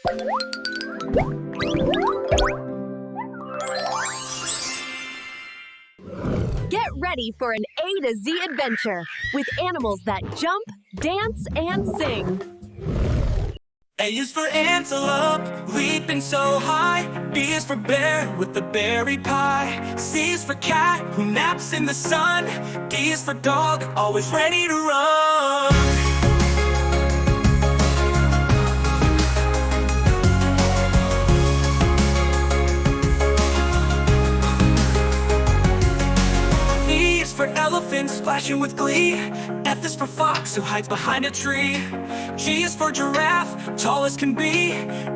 Get ready for an A to Z adventure with animals that jump, dance, and sing. A is for antelope, leaping so high. B is for bear with the berry pie. C is for cat who naps in the sun. D is for dog, always ready to run. E is for elephant, splashing with glee. F is for fox who hides behind a tree. G is for giraffe, tall as can be.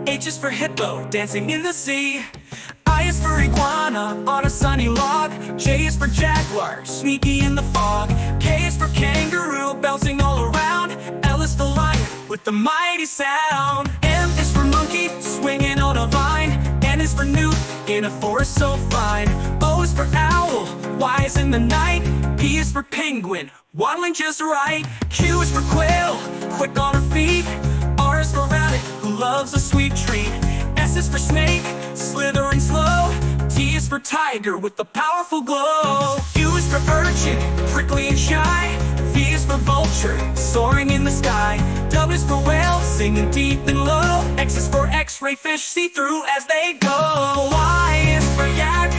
H is for hippo, dancing in the sea. I is for iguana, on a sunny log. J is for jaguar, sneaky in the fog. K is for kangaroo, bouncing all around. L is for lion, with the mighty sound. M is for monkey, swinging on a vine. N is for newt, in a forest so fine. O is for owl, wise in the night. P is for penguin, waddling just right. Q is for quail, quick on her feet. R is for rabbit, who loves a sweet treat. S is for snake, slithering slow. T is for tiger, with the powerful glow. U is for urchin, prickly and shy. V is for vulture, soaring in the sky. W is for whale, singing deep and low. X is for x-ray fish, see through as they go. Y is for yak,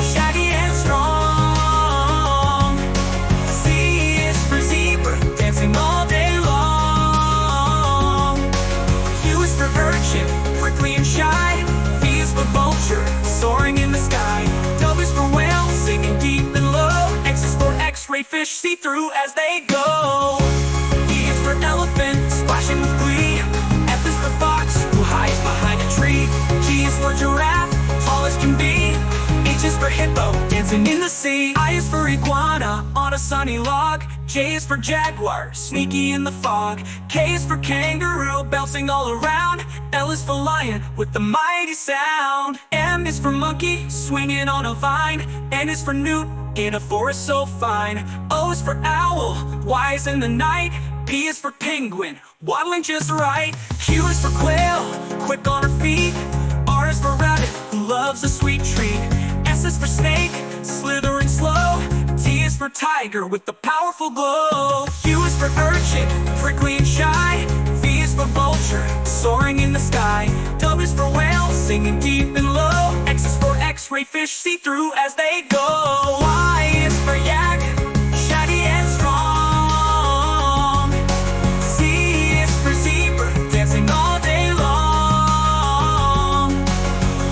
shaggy and strong. Z is for zebra, dancing all day long. U is for urchin, prickly and shy. V is for vulture, soaring in the sky. W is for whale, singing deep and low. X is for x-ray fish, see through as they go. E is for elephant, splashing with glee. F is for fox, who hides behind a tree. G is for giraffe, tall as can be. H is for hippo, dancing in the sea. I is for iguana, on a sunny log. J is for jaguar, sneaky in the fog. K is for kangaroo, bouncing all around. L is for lion, with the mighty sound. M is for monkey, swinging on a vine. N is for newt, in a forest so fine. O is for owl, wise in the night. P is for penguin, waddling just right. Q is for quail, quick on her feet. R is for rabbit, who loves a sweet treat. S is for snake, slithering slow. T is for tiger, with the powerful glow. U is for urchin, prickly and shy. V is for vulture, soaring in the sky. W is for whale, singing deep and low. X is for x-ray fish, see through as they go. Y is for yak, shaggy and strong. Z is for zebra, dancing all day long.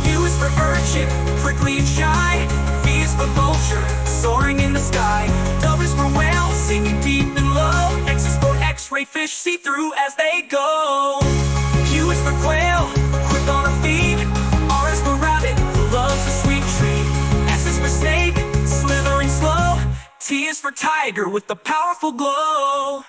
U is for urchin, prickly and shy. V is for vulture, soaring in the sky. W is for whale, singing deep and low. X is for x-ray fish, see through as they go. Q is for quail, quick on her feet. R is for rabbit, who loves a sweet treat. S is for snake, slithering slow. T is for tiger, with the powerful glow.